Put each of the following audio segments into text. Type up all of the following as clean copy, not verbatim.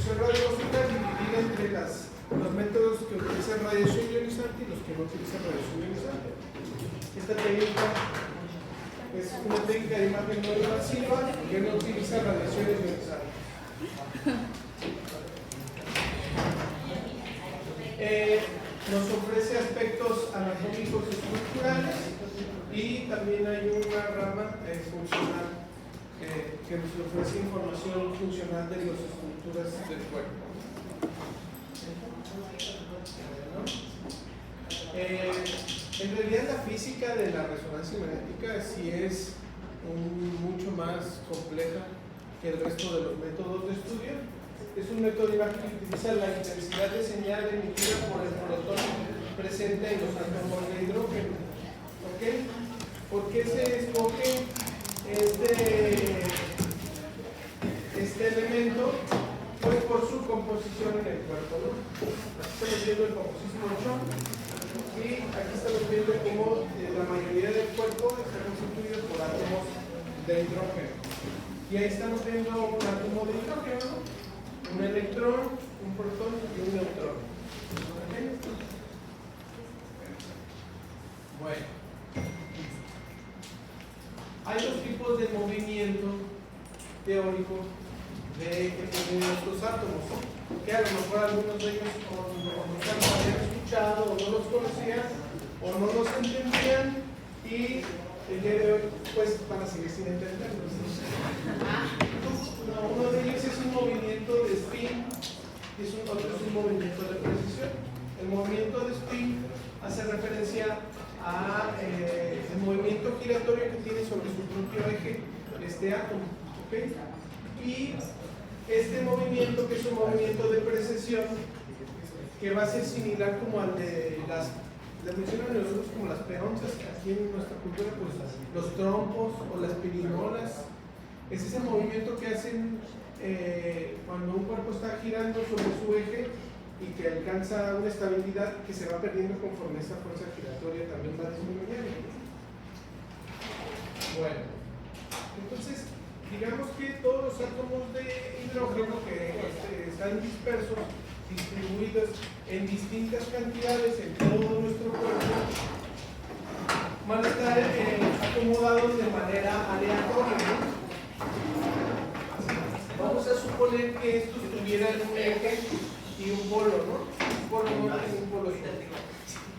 detección radiológica dividida entre los métodos que utilizan radiación ionizante y los que no utilizan radiación ionizante. Esta técnica es una técnica de imagen no invasiva que no utiliza radiación ionizante. Nos ofrece aspectos anatómicos y estructurales y también hay una rama funcional que nos ofrece información funcional de las estructuras del cuerpo. En realidad la física de la resonancia magnética sí es mucho más compleja que el resto de los métodos de estudio. Es un método de imagen que utiliza la intensidad de señal emitida por el protón presente en los átomos de hidrógeno. ¿Ok? ¿Por qué se escoge este elemento? Pues por su composición en el cuerpo, ¿no? Aquí estamos viendo el famosísimo chon y aquí estamos viendo cómo la mayoría del cuerpo está constituido por átomos de hidrógeno. Y ahí estamos viendo un átomo de hidrógeno, ¿no? Un electrón, un protón y un neutrón. ¿Okay? Bueno, hay dos tipos de movimiento teórico de estos átomos, que a lo mejor algunos de ellos o no los habían escuchado o no los conocían o no los entendían y el día de hoy pues van a seguir sin entenderlos. Uno de ellos es un movimiento de spin y otro es un movimiento de precisión. El movimiento de spin hace referencia a el movimiento giratorio que tiene sobre su propio eje este átomo, ¿okay? Y este movimiento, que es un movimiento de precesión, que va a ser similar como al de les mencionan nosotros como las peonzas, que aquí en nuestra cultura, pues los trompos o las pirinolas. Es ese movimiento que hacen cuando un cuerpo está girando sobre su eje y que alcanza una estabilidad que se va perdiendo conforme esa fuerza giratoria también va disminuyendo. Bueno, entonces, digamos que todos los átomos de hidrógeno que están dispersos, distribuidos en distintas cantidades en todo nuestro cuerpo, van a estar acomodados de manera aleatoria, ¿no? Vamos a suponer que estos tuvieran un eje y un polo, ¿no? Un polo norte y un polo sur.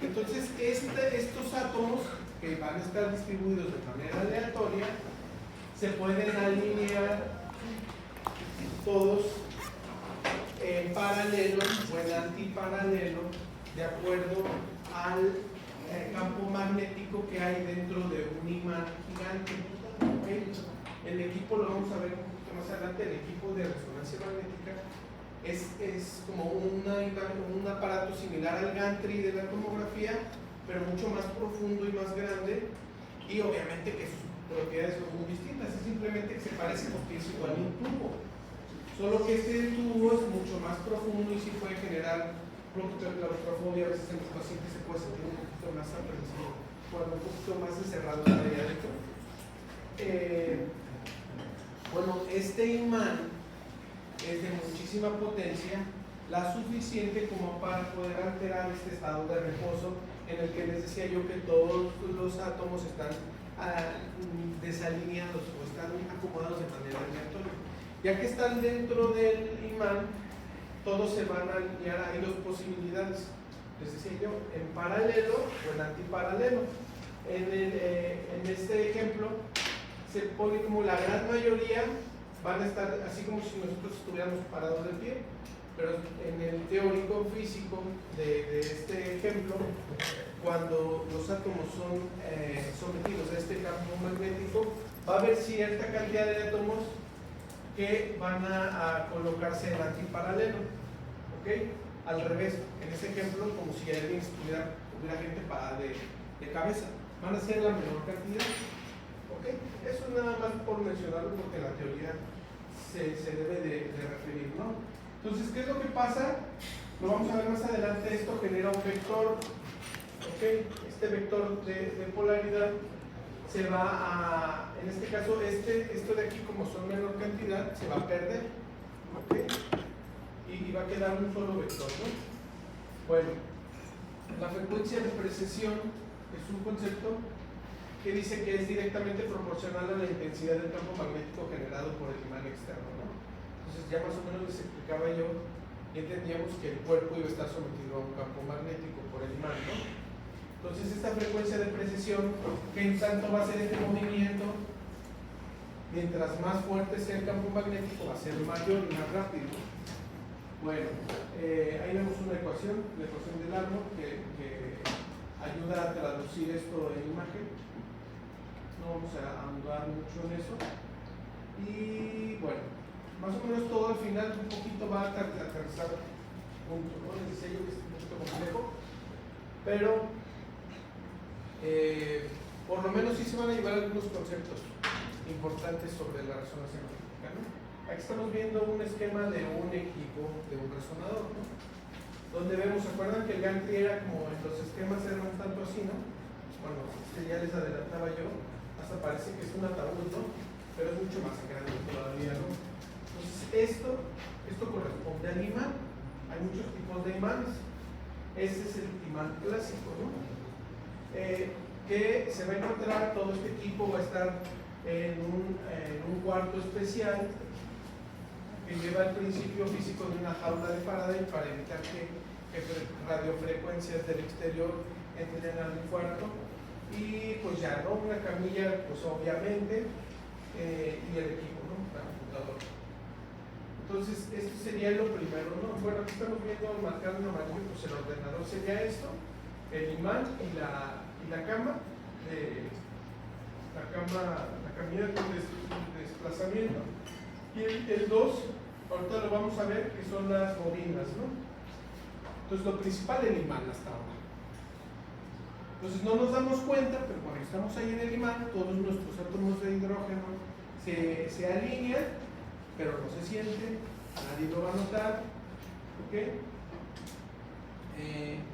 Entonces, estos átomos que van a estar distribuidos de manera aleatoria se pueden alinear todos en paralelo o en antiparalelo de acuerdo al campo magnético que hay dentro de un imán gigante. ¿Okay? El equipo, lo vamos a ver un poquito más adelante, el equipo de resonancia magnética es como un aparato similar al gantry de la tomografía, pero mucho más profundo y más grande, y obviamente que sus propiedades son muy distintas. Es simplemente que se parece porque es igual a un tubo, solo que este tubo es mucho más profundo y sí puede generar claustrofobia. A veces en los pacientes se puede sentir un poquito más aprensivo, un poquito más encerrado ahí adentro. Bueno, este imán es de muchísima potencia, la suficiente como para poder alterar este estado de reposo en el que les decía yo que todos los átomos están desalineados o están acomodados de manera aleatoria. Ya que están dentro del imán, todos se van a alinear. Hay dos posibilidades, les decía yo, en paralelo o en antiparalelo. En este ejemplo se pone como la gran mayoría van a estar así como si nosotros estuviéramos parados de pie, pero en el teórico físico de este ejemplo, cuando los átomos son sometidos a este campo magnético, va a haber cierta cantidad de átomos que van a colocarse en antiparalelo, ¿ok? Al revés, en ese ejemplo, como si alguien hubiera gente parada de cabeza, van a ser la menor cantidad. ¿Okay? Eso nada más por mencionarlo porque la teoría se debe de referir, ¿no? Entonces, ¿qué es lo que pasa? Lo vamos a ver más adelante. Esto genera un vector, ¿ok? Este vector de polaridad se va a, en este caso, esto de aquí, como son menor cantidad, se va a perder, ¿ok? y va a quedar un solo vector, ¿no? Bueno, la frecuencia de precesión es un concepto que dice que es directamente proporcional a la intensidad del campo magnético generado por el imán externo, ¿no? Entonces ya más o menos les explicaba yo y entendíamos que el cuerpo iba a estar sometido a un campo magnético por el imán, ¿no? Entonces esta frecuencia de precesión, ¿qué tanto va a ser este movimiento? Mientras más fuerte sea el campo magnético, va a ser mayor y más rápido. Bueno, ahí vemos una ecuación, la ecuación del árbol, que ayuda a traducir esto en imagen. No vamos a ahondar mucho en eso. Y bueno, más o menos todo al final un poquito va a aterrizar junto, ¿no? Les decía yo que es un poquito complejo, pero por lo menos sí se van a llevar algunos conceptos importantes sobre la resonancia magnética, ¿no? Aquí estamos viendo un esquema de un equipo, de un resonador, ¿no? Donde vemos, ¿se acuerdan que el Gantry era como en los esquemas eran un tanto así, ¿no? Bueno, ya les adelantaba yo, hasta parece que es un ataúd, ¿no? Pero es mucho más grande todavía, ¿no? Entonces esto corresponde al imán. Hay muchos tipos de imanes. Este es el imán clásico, ¿no? Que se va a encontrar, todo este equipo va a estar en un cuarto especial que lleva el principio físico de una jaula de Faraday para evitar que radiofrecuencias del exterior entren al cuarto, y pues ya, ¿no? Una camilla, pues obviamente, y el equipo, ¿no? La computadora. Entonces, esto sería lo primero, ¿no? Bueno, aquí estamos viendo marcado en amarillo, pues el ordenador sería esto, el imán y la cama, la camilla con desplazamiento, y el 2, ahorita lo vamos a ver, que son las bobinas, ¿no? Entonces lo principal el imán hasta ahora. Entonces no nos damos cuenta, pero cuando estamos ahí en el imán, todos nuestros átomos de hidrógeno se alinean, pero no se sienten, nadie lo va a notar, ¿ok?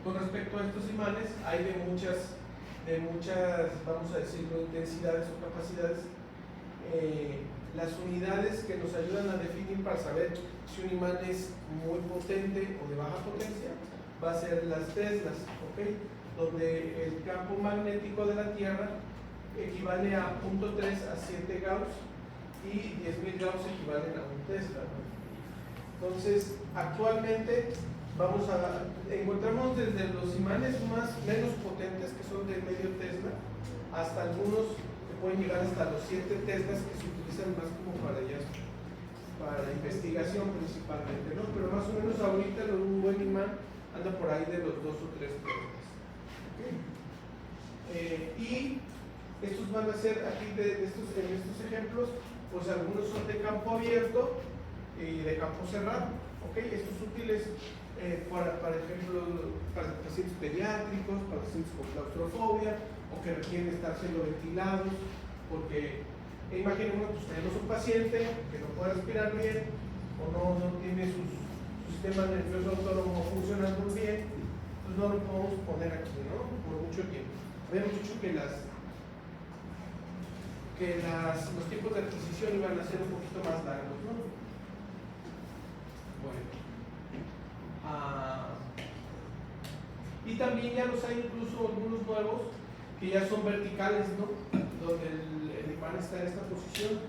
Con respecto a estos imanes, hay de muchas, vamos a decirlo, intensidades o capacidades. Las unidades que nos ayudan a definir para saber si un imán es muy potente o de baja potencia va a ser las teslas, ¿ok? Donde el campo magnético de la Tierra equivale a 0.3 a 7 Gauss y 10.000 Gauss equivalen a un Tesla, ¿no? Entonces, actualmente encontramos desde los imanes menos potentes, que son de medio Tesla, hasta algunos que pueden llegar hasta los 7 Teslas, que se utilizan más como para investigación principalmente, ¿no? Pero más o menos ahorita un buen imán anda por ahí de los 2 o 3 Teslas. ¿Okay? Y estos van a ser aquí en estos ejemplos, pues algunos son de campo abierto y de campo cerrado. ¿Okay? Estos útiles para ejemplo, para pacientes pediátricos, para pacientes con claustrofobia o que requieren estar siendo ventilados, porque imaginemos que tenemos un paciente que no puede respirar bien o no tiene su sistema nervioso autónomo funcionando bien, pues no lo podemos poner aquí, ¿no? Por mucho tiempo. Habíamos dicho que los tiempos de adquisición iban a ser un poquito más largos, ¿no? Bueno. Y también ya los hay incluso algunos nuevos que ya son verticales, ¿no? Donde el imán está en esta posición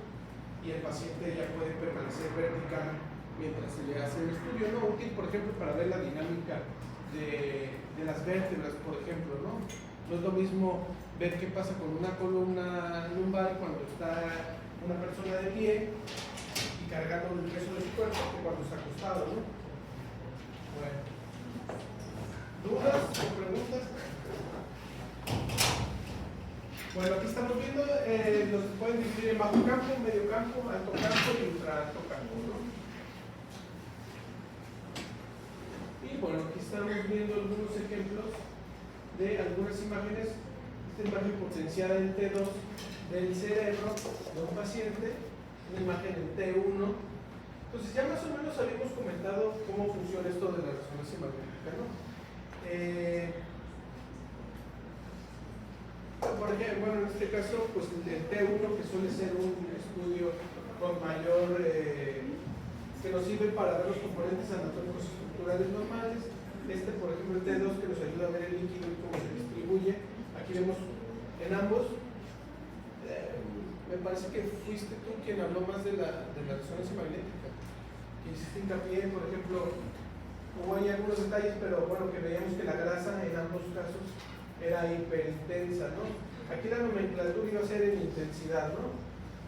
y el paciente ya puede permanecer vertical mientras se le hace el estudio, ¿no? Útil, por ejemplo, para ver la dinámica de las vértebras, por ejemplo, ¿no? No es lo mismo ver qué pasa con una columna lumbar cuando está una persona de pie y cargando el peso de su cuerpo que cuando está acostado, ¿no? Bueno. ¿Dudas o preguntas? Bueno, aquí estamos viendo, los pueden dividir en bajo campo, medio campo, alto campo y ultra alto campo, ¿no? Y bueno, aquí estamos viendo algunos ejemplos de algunas imágenes. Esta imagen potenciada en T2 del cerebro de un paciente, una imagen en T1. Entonces ya más o menos habíamos comentado cómo funciona esto de la resonancia magnética, ¿no? Por ejemplo, bueno, en este caso, pues el T1, que suele ser un estudio con mayor que nos sirve para ver los componentes anatómicos y estructurales normales. Por ejemplo, el T2, que nos ayuda a ver el líquido y cómo se distribuye. Aquí vemos en ambos. Me parece que fuiste tú quien habló más de la resonancia magnética, que hiciste hincapié, por ejemplo, hubo hay algunos detalles, pero bueno, que veíamos que la grasa en ambos casos era hiperintensa, ¿no? Aquí la nomenclatura iba a ser en intensidad, ¿no?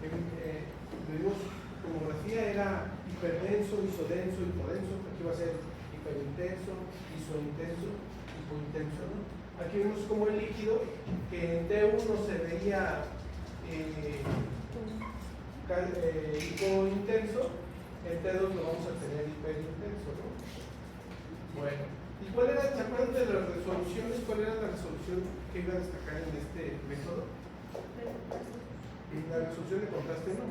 Vimos tomografía era hiperdenso, isodenso, hipodenso. Aquí va a ser hiperintenso, isointenso, hipointenso, ¿no? Aquí vemos como el líquido, que en T1 se veía hipointenso, en T2 lo vamos a tener hiperintenso, ¿no? Bueno, ¿y cuál era, se acuerdan de las resoluciones? ¿Cuál era la resolución que iba a destacar en este método? La resolución de contraste, ¿no?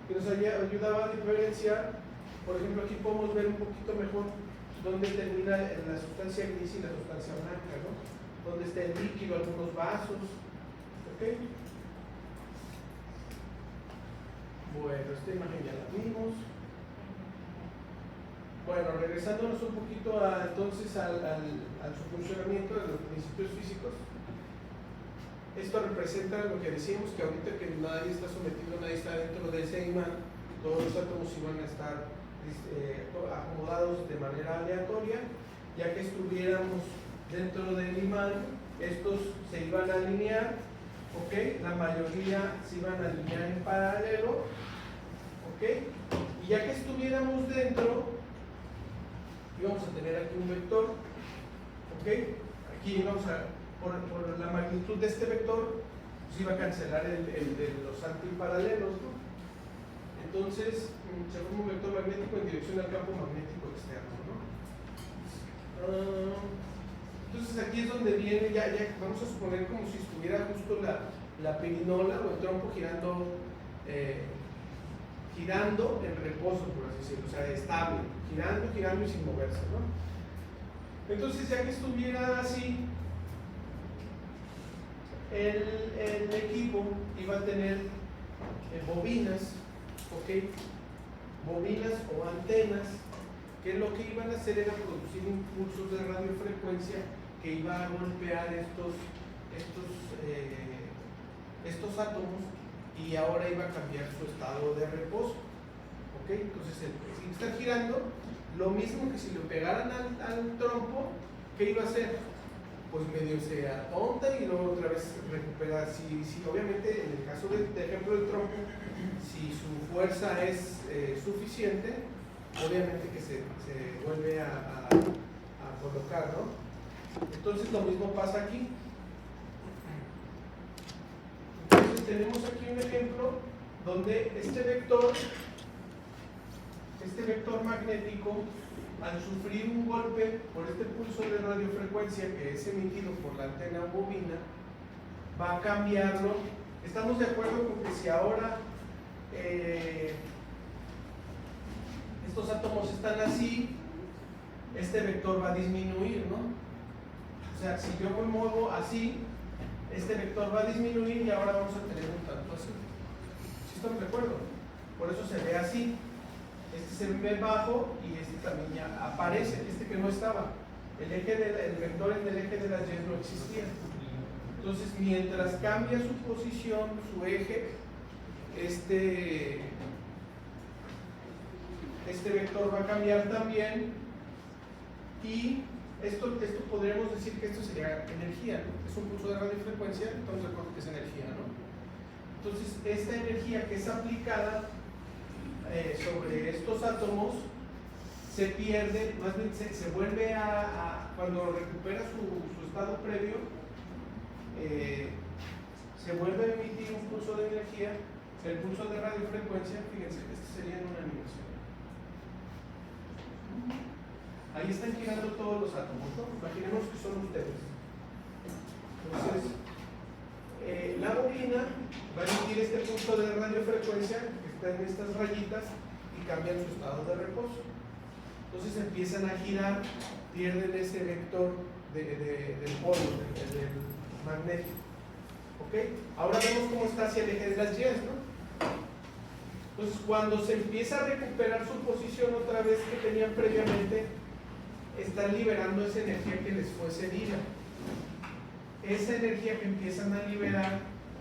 Que nos ayudaba a diferenciar. Por ejemplo, aquí podemos ver un poquito mejor dónde termina la sustancia gris y la sustancia blanca, ¿no? Dónde está el líquido, algunos vasos, ¿ok? Bueno, esta imagen ya la vimos. Bueno, regresándonos un poquito entonces al su funcionamiento de los principios físicos. Esto representa lo que decíamos, que ahorita que nadie está sometido, nadie está dentro de ese imán, todos los átomos iban a estar acomodados de manera aleatoria. Ya que estuviéramos dentro del imán, estos se iban a alinear, ¿ok? La mayoría se iban a alinear en paralelo, ¿ok? Y ya que estuviéramos dentro, íbamos a tener aquí un vector, ¿ok? Aquí vamos por la magnitud de este vector, pues iba a cancelar el de los antiparalelos, ¿no? Entonces, se forma un vector magnético en dirección al campo magnético externo, ¿no? Entonces aquí es donde viene, ya vamos a suponer como si estuviera justo la pirinola o el trompo girando en reposo, por así decirlo, o sea, estable, girando y sin moverse, ¿no? Entonces, ya que estuviera así, el equipo iba a tener bobinas, ¿ok? Bobinas o antenas, que lo que iban a hacer era producir impulsos de radiofrecuencia que iba a golpear estos átomos, y ahora iba a cambiar su estado de reposo, ¿ok? Entonces, si está girando, lo mismo que si le pegaran al trompo, ¿qué iba a hacer? Pues medio se atonta y luego otra vez recupera. Si obviamente, en el caso de ejemplo del trompo, si su fuerza es suficiente, obviamente que se vuelve a colocar, ¿no? Entonces lo mismo pasa aquí. Entonces tenemos aquí un ejemplo donde este vector magnético, al sufrir un golpe por este pulso de radiofrecuencia que es emitido por la antena o bobina, va a cambiarlo. Estamos de acuerdo con que si ahora estos átomos están así, este vector va a disminuir, ¿no? O sea, si yo me muevo así, este vector va a disminuir y ahora vamos a tener un tanto así. ¿Sí estamos de acuerdo? Por eso se ve así. Este se ve bajo y este también ya aparece, este que no estaba. El vector en el eje de las Y no existía. Entonces, mientras cambia su posición, su eje, este vector va a cambiar también, y esto podríamos decir que esto sería energía, ¿no? Es un pulso de radiofrecuencia, estamos de acuerdo que es energía, ¿no? Entonces, esta energía que es aplicada sobre estos átomos se pierde, más bien se vuelve cuando recupera su estado previo, se vuelve a emitir un pulso de energía, el pulso de radiofrecuencia. Fíjense, este sería en una animación. Ahí están girando todos los átomos, ¿no? Imaginemos que son ustedes. Entonces, la bobina va a emitir este pulso de radiofrecuencia que está en estas rayitas y cambian su estado de reposo. Entonces empiezan a girar, pierden ese vector del polo, del magnético. ¿Ok? Ahora vemos cómo está hacia el eje de las Y, ¿no? Entonces, cuando se empieza a recuperar su posición otra vez que tenían previamente, están liberando esa energía que les fue cedida. Esa energía que empiezan a liberar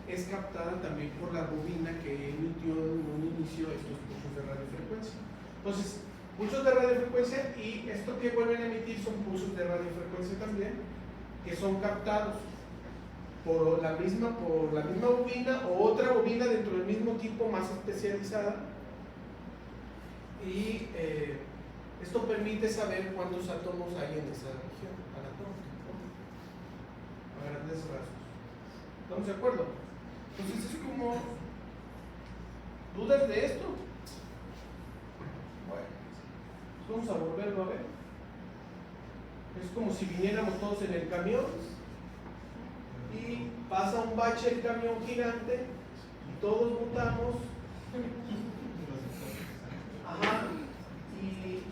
es captada también por la bobina que emitió en un inicio estos pulsos de radiofrecuencia. Entonces, pulsos de radiofrecuencia, y esto que vuelven a emitir son pulsos de radiofrecuencia también, que son captados por la misma bobina o otra bobina dentro del mismo tipo más especializada, y esto permite saber cuántos átomos hay en esa región anatómica, a grandes rasgos. ¿Estamos de acuerdo? Entonces es como, ¿dudas de esto? Bueno, vamos a volverlo a ver. Es como si viniéramos todos en el camión y pasa un bache el camión gigante y todos mutamos. Ajá, y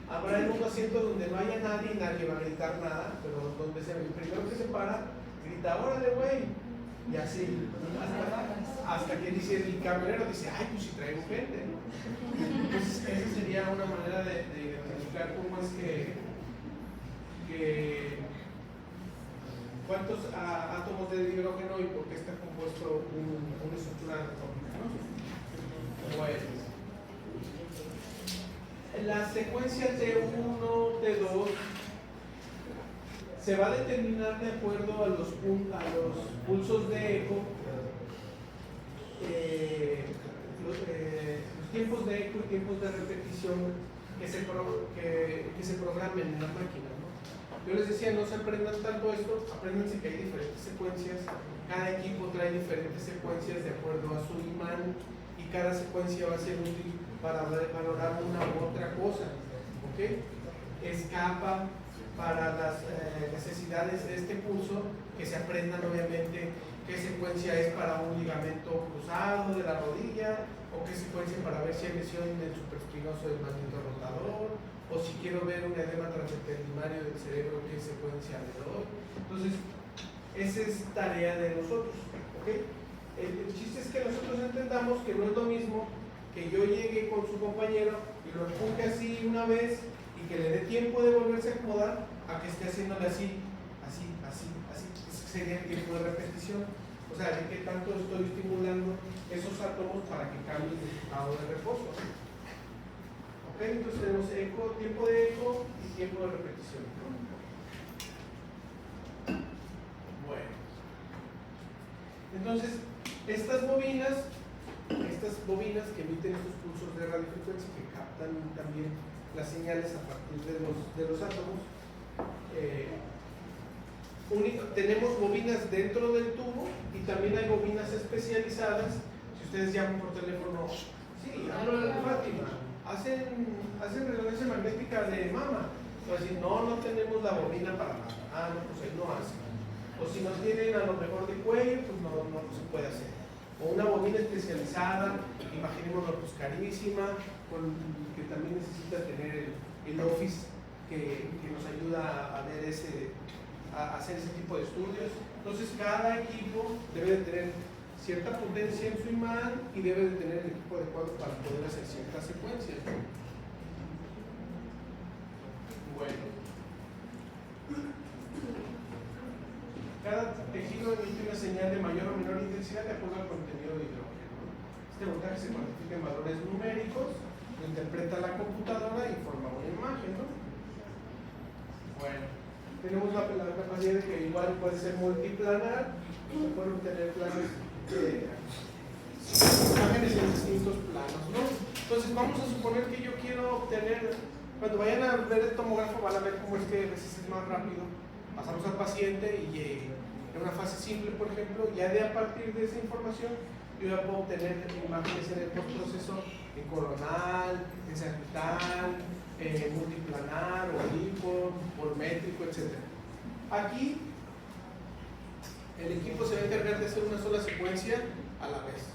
habrá en un asiento donde no haya nadie y nadie va a gritar nada, pero donde el primero que se para grita, órale güey, y así hasta que dice el camionero, dice, ay, pues si traigo gente, ¿no? Entonces esa sería una manera de identificar cómo es que cuántos átomos de hidrógeno y por qué está compuesto una estructura anatómica, ¿no? Bueno, las secuencias T1, T2 se va a determinar de acuerdo a los pulsos de eco, los tiempos de eco y tiempos de repetición que se programen en la máquina, ¿no? Yo les decía, no se aprendan tanto esto, apréndanse que hay diferentes secuencias, cada equipo trae diferentes secuencias de acuerdo a su imán, y cada secuencia va a ser útil para valorar una u otra cosa, ¿ok? Escapa para las necesidades de este curso, que se aprendan obviamente qué secuencia es para un ligamento cruzado de la rodilla, o qué secuencia para ver si hay lesión del supraespinoso del magneto rotador, o si quiero ver un edema transepidemario del cerebro, qué secuencia le doy. Entonces, esa es tarea de nosotros, ¿ok? El chiste es que nosotros entendamos que no es lo mismo que yo llegue con su compañero y lo empuje así una vez y que le dé tiempo de volverse a acomodar, a que esté haciéndole así. Ese sería el tiempo de repetición. O sea, de qué tanto estoy estimulando esos átomos para que cambien de estado de reposo. Ok, entonces tenemos eco, tiempo de eco y tiempo de repetición. Bueno, entonces estas bobinas que emiten estos pulsos de radiofrecuencia, que captan también las señales a partir de los átomos, tenemos bobinas dentro del tubo, y también hay bobinas especializadas. Si ustedes llaman por teléfono, sí, hablo de Fátima, hacen resonancia magnética de mama, o decir, no tenemos la bobina para mama, no, pues ahí no hacen. O si no tienen a lo mejor de cuello, pues no se puede hacer. O una bobina especializada, imaginémonos pues carísima, que también necesita tener el Office que nos ayuda a ver a hacer ese tipo de estudios. Entonces cada equipo debe de tener cierta potencia en su imán y debe de tener el equipo adecuado para poder hacer ciertas secuencias. Bueno, cada tejido emite una señal de mayor o menor intensidad de acuerdo al contenido de hidrógeno. Este voltaje se cuantifica en valores numéricos, lo interpreta la computadora y forma una imagen, ¿no? Bueno, tenemos la capacidad de que igual puede ser multiplanar, se pueden obtener planos imágenes en distintos planos, ¿no? Entonces vamos a suponer que yo quiero obtener, cuando vayan a ver el tomógrafo van a ver cómo es que a veces es más rápido. Pasamos al paciente y en una fase simple, por ejemplo, ya de a partir de esa información yo ya puedo obtener imágenes en el postproceso en coronal, en sagittal, multiplanar, oblicuo, volumétrico, etc. Aquí el equipo se va a encargar de hacer una sola secuencia a la vez.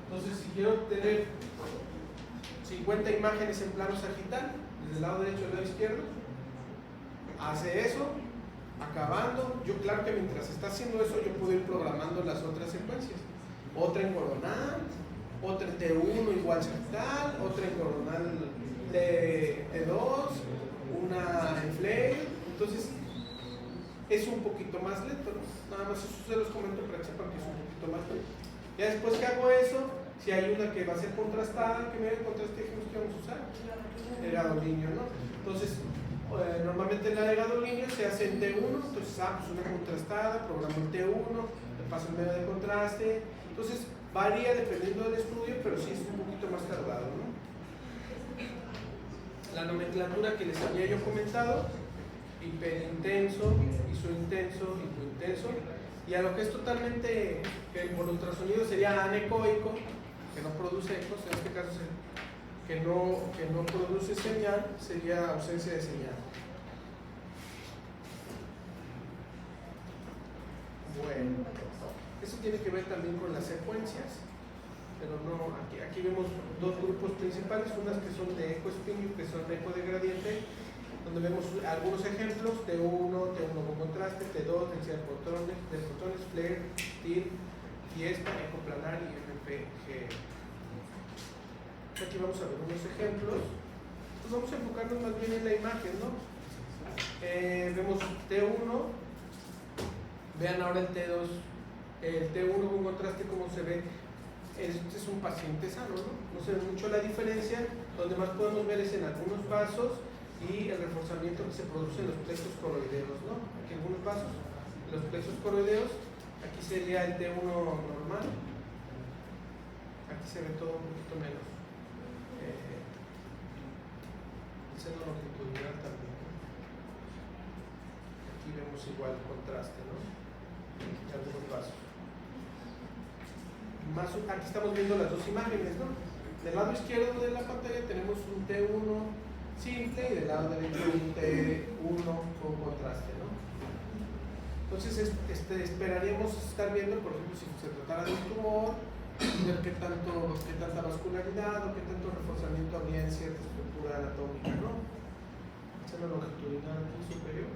Entonces, si quiero tener 50 imágenes en plano sagital, desde el lado derecho al lado izquierdo, hace eso, acabando. Yo, claro que mientras está haciendo eso, yo puedo ir programando las otras secuencias. Otra en coronal, otra en T1 igual septal, otra en coronal de T2, una en flare. Entonces es un poquito más lento, ¿no? Nada más eso se los comento para que sepan que es un poquito más lento. Ya después que hago eso, si hay una que va a ser contrastada, que me dé contraste, dijimos que vamos a usar el gadolinio, ¿no? Entonces normalmente el gadolinio se hace en T1, entonces pues una contrastada, programo el T1, le paso el medio de contraste. Entonces varía dependiendo del estudio, pero sí es un poquito más tardado, ¿no? La nomenclatura que les había yo comentado: hiperintenso, isointenso, hipointenso. Y a lo que es totalmente, que por ultrasonido sería anecoico, que no produce ecos, en este caso que no produce señal, sería ausencia de señal. Bueno, eso tiene que ver también con las secuencias, pero no, aquí vemos dos grupos principales, unas que son de eco espinio, que son eco de gradiente, donde vemos algunos ejemplos: T1 con contraste, T2, densidad de fotones, flare, TIR, fiesta, eco planar y FPG. Aquí vamos a ver unos ejemplos. Pues vamos a enfocarnos más bien en la imagen, ¿no? Vemos T1, vean ahora el T2, el T1 con contraste, como se ve. Este es un paciente sano, ¿no? No se ve mucho la diferencia. Donde más podemos ver es en algunos vasos y el reforzamiento que se produce en los plexos coroideos, ¿no? Aquí algunos vasos, los plexos coroideos. Aquí sería el T1 normal. Aquí se ve todo un poquito menos. El seno longitudinal también. Aquí vemos igual el contraste, ¿no? En algunos vasos. Aquí estamos viendo las dos imágenes, ¿no? Del lado izquierdo de la pantalla tenemos un T1 simple y del lado derecho un T1 con contraste, ¿no? Entonces esperaríamos estar viendo, por ejemplo, si se tratara de un tumor, ver qué tanta vascularidad o qué tanto reforzamiento habría en cierta estructura anatómica, ¿no? Seno longitudinal aquí superior.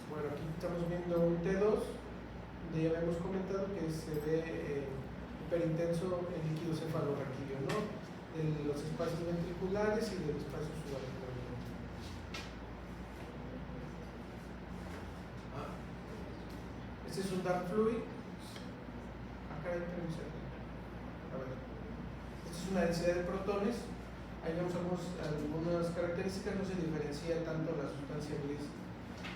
Bueno, aquí estamos viendo un T2, donde ya habíamos comentado que se ve hiperintenso el líquido cefalorraquídeo, ¿no? De los espacios ventriculares y del espacio subaracnoideo. Este es un dark fluid. Acá hay a ver. Esta es una densidad de protones. Ahí vemos algunas características. No se diferencia tanto la sustancia gris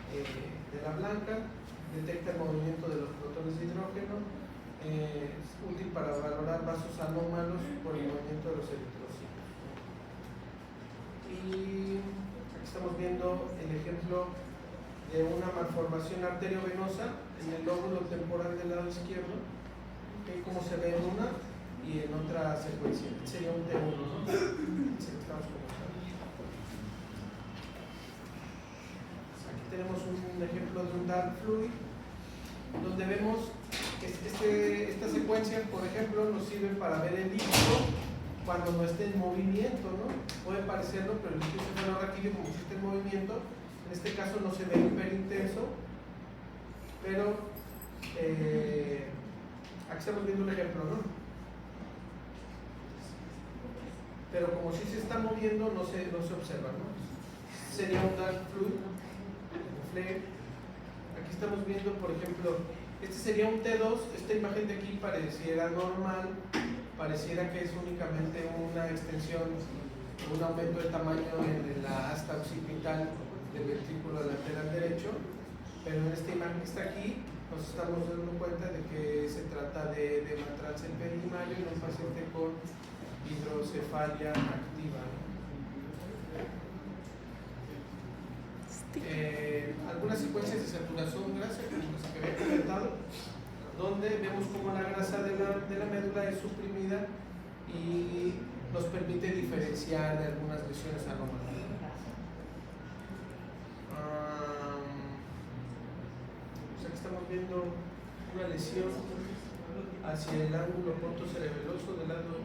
de la blanca. Detecta el movimiento de los protones de hidrógeno. Es útil para valorar vasos anómalos por el movimiento de los eritrocitos. Y aquí estamos viendo el ejemplo de una malformación arteriovenosa en el lóbulo temporal del lado izquierdo, que como se ve en una y en otra secuencia. Sería un T1, ¿no? Aquí tenemos un ejemplo de un dark fluid, donde vemos que esta secuencia, por ejemplo, nos sirve para ver el líquido cuando no esté en movimiento, ¿no? Puede parecerlo, pero el líquido cefalorraquídeo, como si esté en movimiento, en este caso no se ve hiperintenso, pero aquí estamos viendo un ejemplo, ¿no? Pero como si se está moviendo, no se observa, ¿no? Sería un dark fluid, un flare. Aquí estamos viendo, por ejemplo, este sería un T2. Esta imagen de aquí pareciera normal, pareciera que es únicamente una extensión, un aumento de tamaño en la asta occipital del ventrículo lateral derecho, pero en esta imagen que está aquí nos estamos dando cuenta de que se trata de matrans en perimario en un paciente con hidrocefalia activa. Algunas secuencias de saturación grasa, como las que había comentado, donde vemos cómo la grasa de la médula es suprimida y nos permite diferenciar de algunas lesiones anómalas. Aquí estamos viendo una lesión hacia el ángulo pontocerebeloso del lado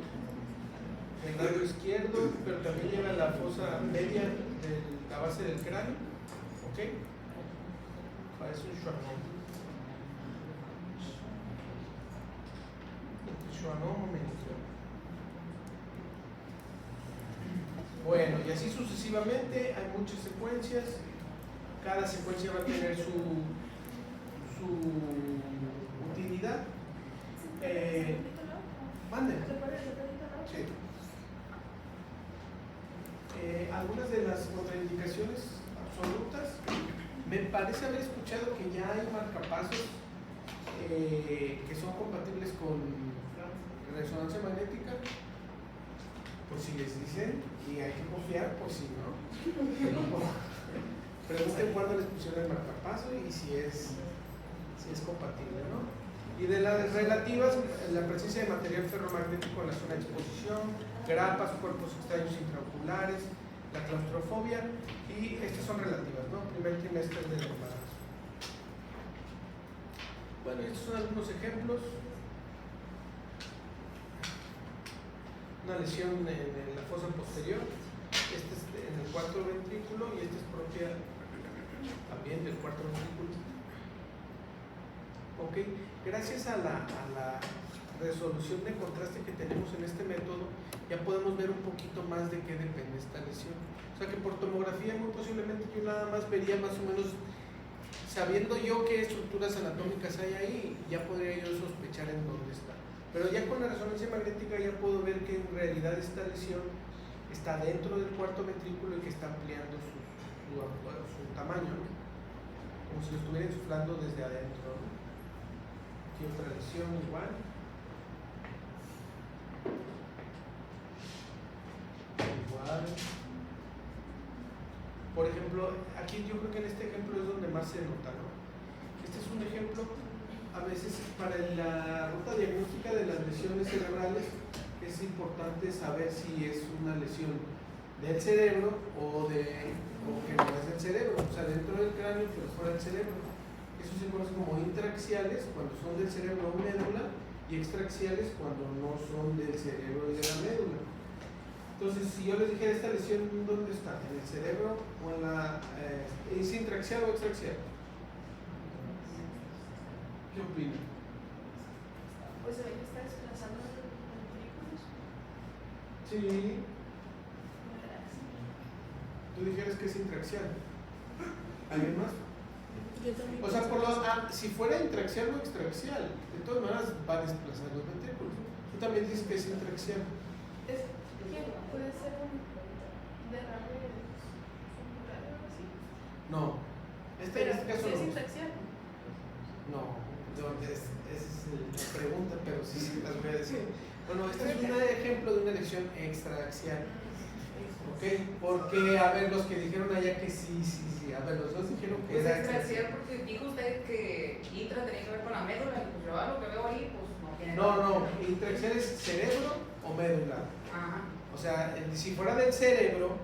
izquierdo, pero también llega a la fosa media de la base del cráneo. ¿Ok? Parece un Schwab. schwannomomenstrual. Bueno, y así sucesivamente, hay muchas secuencias. Cada secuencia va a tener su utilidad. Manden. Sí. Algunas de las contraindicaciones absolutas, me parece haber escuchado que ya hay marcapasos que son compatibles con resonancia magnética, por si les dicen, y hay que confiar por si no. Pregunten cuándo les pusieron el marcapaso y si es compatible, ¿no? Y de las relativas, la presencia de material ferromagnético en la zona de exposición, grapas, cuerpos extraños intraoculares, la claustrofobia, y estas son relativas, ¿no? Primer trimestre del embarazo. Bueno, estos son algunos ejemplos. Una lesión en la fosa posterior, este es en el cuarto ventrículo y esta es propia también del cuarto ventrículo. Ok, gracias a la resolución de contraste que tenemos en este método, ya podemos ver un poquito más de qué depende esta lesión. O sea que por tomografía muy posiblemente yo nada más vería más o menos, sabiendo yo qué estructuras anatómicas hay ahí, ya podría yo sospechar en dónde está. Pero ya con la resonancia magnética ya puedo ver que en realidad esta lesión está dentro del cuarto ventrículo y que está ampliando su tamaño, ¿no? Como si lo estuviera insuflando desde adentro, ¿no? Aquí otra lesión igual. Por ejemplo, aquí yo creo que en este ejemplo es donde más se nota, ¿no? Este es un ejemplo, a veces para la ruta diagnóstica de las lesiones cerebrales es importante saber si es una lesión del cerebro o que no es del cerebro, o sea, dentro del cráneo pero fuera del cerebro. Eso se conoce como intraaxiales cuando son del cerebro o médula, y extraaxiales cuando no son del cerebro y de la médula. Entonces, si yo les dijera esta lesión, ¿dónde está? ¿En el cerebro o en la... ¿es intraaxial o extraaxial? ¿Qué opinan? Pues se ve que está desplazando los ventrículos. Sí. Tú dijeras que es intraaxial. ¿Alguien más? Yo también. O sea, si fuera intraaxial o extraaxial, de todas maneras va a desplazar los ventrículos. Tú también dices que es intraaxial. ¿Puede ser un derrame cerebral o algo así? No. En este caso ¿es no. intraaxial? No, esa es la pregunta, pero sí las voy a decir. Bueno, este es un ejemplo de una lesión extraaxial. ¿Ok? Porque, a ver, los que dijeron allá que sí. A ver, los dos dijeron que Pues era extraaxial porque dijo usted que intra tenía que ver con la médula, pues yo lo que veo ahí, pues no tiene. No, intraaxial es cerebro o médula. Ajá. O sea, si fuera del cerebro,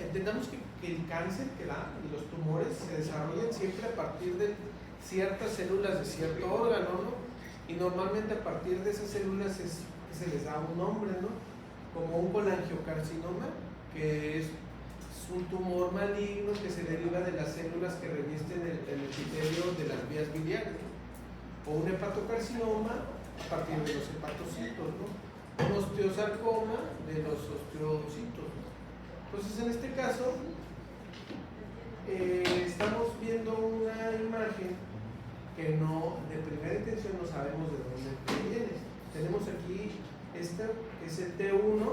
entendamos que el cáncer que da y los tumores se desarrollan siempre a partir de ciertas células de cierto órgano, ¿no? Y normalmente a partir de esas células se les da un nombre, ¿no? Como un colangiocarcinoma, que es un tumor maligno que se deriva de las células que revisten el epitelio de las vías biliares, ¿no? O un hepatocarcinoma a partir de los hepatocitos, ¿no? Un osteosarcoma de los osteocitos, ¿no? Entonces, en este caso, estamos viendo una imagen que no, de primera intención no sabemos de dónde viene. Tenemos aquí esta, que es el T1.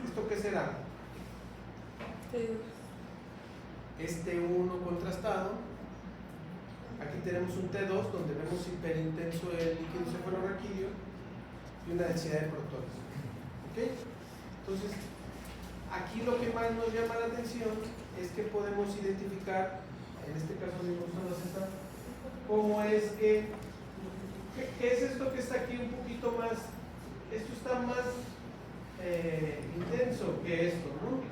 ¿Esto qué será? Es T1 contrastado. Aquí tenemos un T2 donde vemos hiperintenso el líquido cefalorraquídeo y una densidad de protones. ¿Ok? Entonces, aquí lo que más nos llama la atención es que podemos identificar, en este caso me gusta más esta, cómo es que, ¿qué es esto que está aquí un poquito más? Esto está más intenso que esto, ¿no?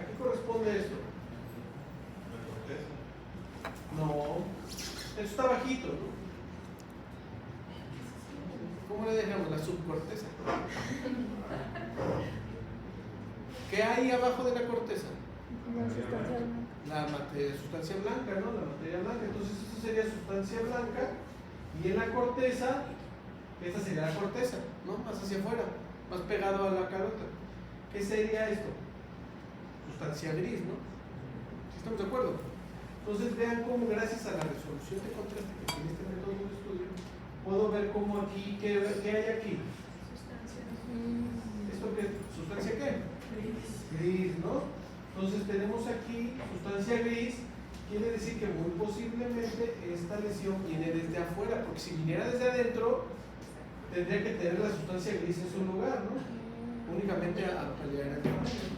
¿A qué corresponde esto? No, esto está bajito, ¿no? ¿Cómo le dejamos? La subcorteza. ¿Qué hay abajo de la corteza? La sustancia blanca, ¿no? La materia blanca. Entonces esto sería sustancia blanca Y en la corteza, esta sería la corteza, ¿no? Más hacia afuera, más pegado a la carota. ¿Qué sería esto? Sustancia gris, ¿no? ¿Sí estamos de acuerdo? Entonces vean cómo gracias a la resolución de contraste que tiene este método de estudio, puedo ver cómo aquí, ¿qué hay aquí? Sustancia. ¿Esto qué? ¿Sustancia qué? Gris. Gris, ¿no? Entonces tenemos aquí sustancia gris, quiere decir que muy posiblemente esta lesión viene desde afuera, porque si viniera desde adentro, tendría que tener la sustancia gris en su lugar, ¿no? Únicamente a paliar el tamaño.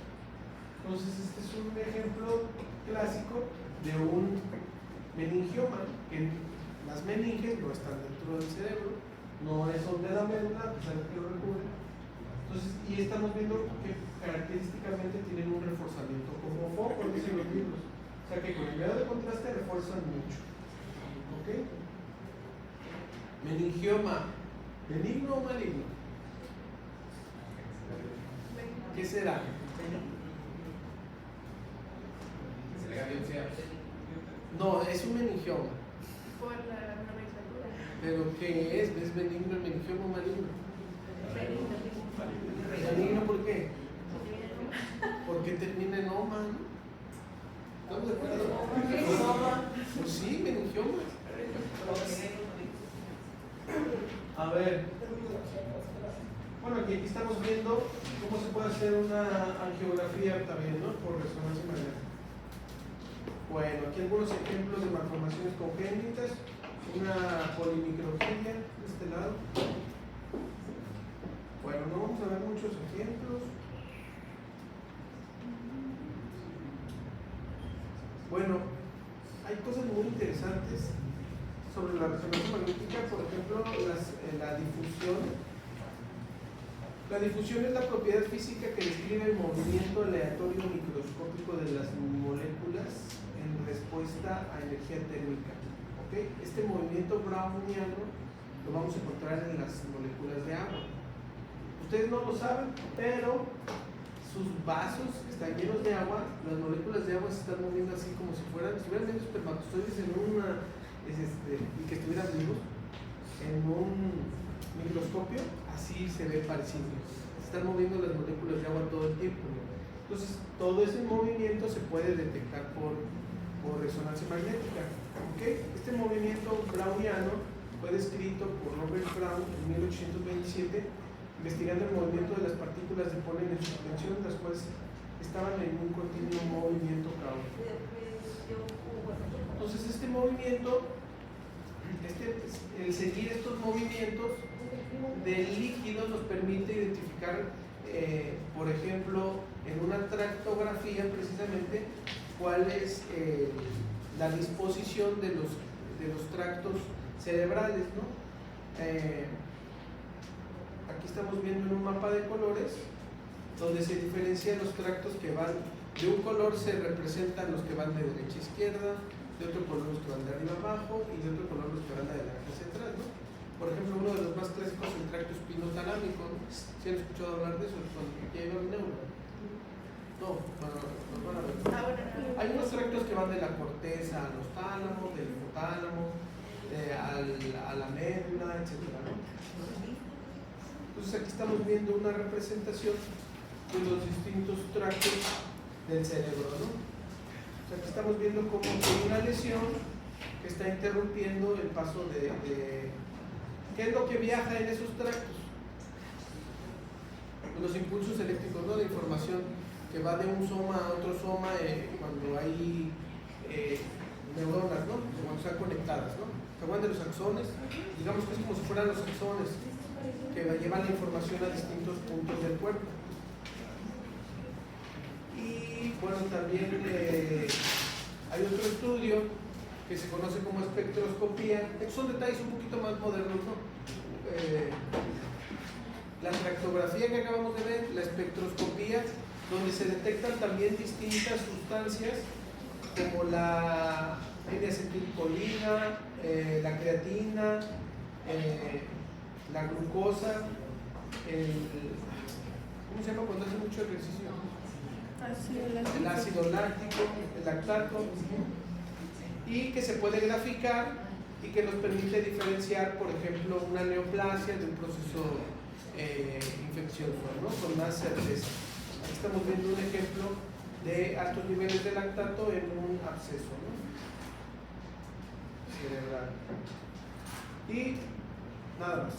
Entonces este es un ejemplo clásico de un meningioma, que las meninges no están dentro del cerebro, no son de la médula, a pesar de que lo recubre. Entonces, y estamos viendo que característicamente tienen un reforzamiento como foco, dicen los libros. O sea que con el grado de contraste refuerzan mucho. ¿Ok? Meningioma, ¿benigno o maligno? ¿Qué será? Se le da biopsia. No, es un meningioma. Por la nomenclatura. ¿Pero qué es? ¿Es benigno el meningioma o maligno? Benigno. ¿Benigno por qué? Porque termina en oma, ¿no? ¿Estamos de acuerdo? Pues sí, meningioma. A ver. Bueno, aquí estamos viendo cómo se puede hacer una angiografía también, ¿no? Por resonancia magnética. Bueno, aquí algunos ejemplos de malformaciones congénitas. Una polimicrogilia de este lado. Bueno, no vamos a ver muchos ejemplos. Bueno, hay cosas muy interesantes sobre la resonancia magnética, por ejemplo, la difusión. La difusión es la propiedad física que describe el movimiento aleatorio microscópico de las moléculas en respuesta a energía térmica. ¿Okay? Este movimiento browniano lo vamos a encontrar en las moléculas de agua. Ustedes no lo saben, pero sus vasos están llenos de agua, las moléculas de agua se están moviendo así como si hubieran espermatozoides en y que estuvieran vivos en un microscopio, así se ve parecido. Se están moviendo las moléculas de agua todo el tiempo. Entonces, todo ese movimiento se puede detectar por resonancia magnética. ¿Okay? Este movimiento browniano fue descrito por Robert Brown en 1827, investigando el movimiento de las partículas de polen en suspensión, las cuales estaban en un continuo movimiento caótico. Entonces este movimiento, el seguir estos movimientos del líquido nos permite identificar, por ejemplo, en una tractografía precisamente, cuál es la disposición de los tractos cerebrales, ¿no? Aquí estamos viendo en un mapa de colores donde se diferencian los tractos que van de un color, se representan los que van de derecha a izquierda, de otro color los que van de arriba a abajo y de otro color los que van de adelante hacia atrás, ¿no? Por ejemplo, uno de los más clásicos es el tracto espinotalámico, ¿no? ¿Sí han escuchado hablar de eso? Cuando lleva el neuro. No, no van a ver. Hay unos tractos que van de la corteza a los tálamos, del hipotálamo, a la médula, etc., ¿no? Entonces aquí estamos viendo una representación de los distintos tractos del cerebro, ¿no? O sea, aquí estamos viendo cómo hay una lesión que está interrumpiendo el paso de ¿qué es lo que viaja en esos tractos? Los impulsos eléctricos, ¿no? De información que va de un soma a otro soma cuando hay neuronas, ¿no? Cuando están conectadas, ¿no? Se van de los axones, digamos que es como si fueran los axones que llevan la información a distintos puntos del cuerpo. Y bueno, también hay otro estudio que se conoce como espectroscopía. Estos son detalles un poquito más modernos, ¿no? La tractografía que acabamos de ver, la espectroscopía, donde se detectan también distintas sustancias como la N-acetilcolina, la creatina, la glucosa, ¿cómo se llama cuando hace mucho ejercicio? El ácido láctico, el lactato, y que se puede graficar y que nos permite diferenciar, por ejemplo, una neoplasia de un proceso infeccioso, ¿no? Con más certeza. Aquí estamos viendo un ejemplo de altos niveles de lactato en un absceso, ¿no? Cerebral. Y nada más.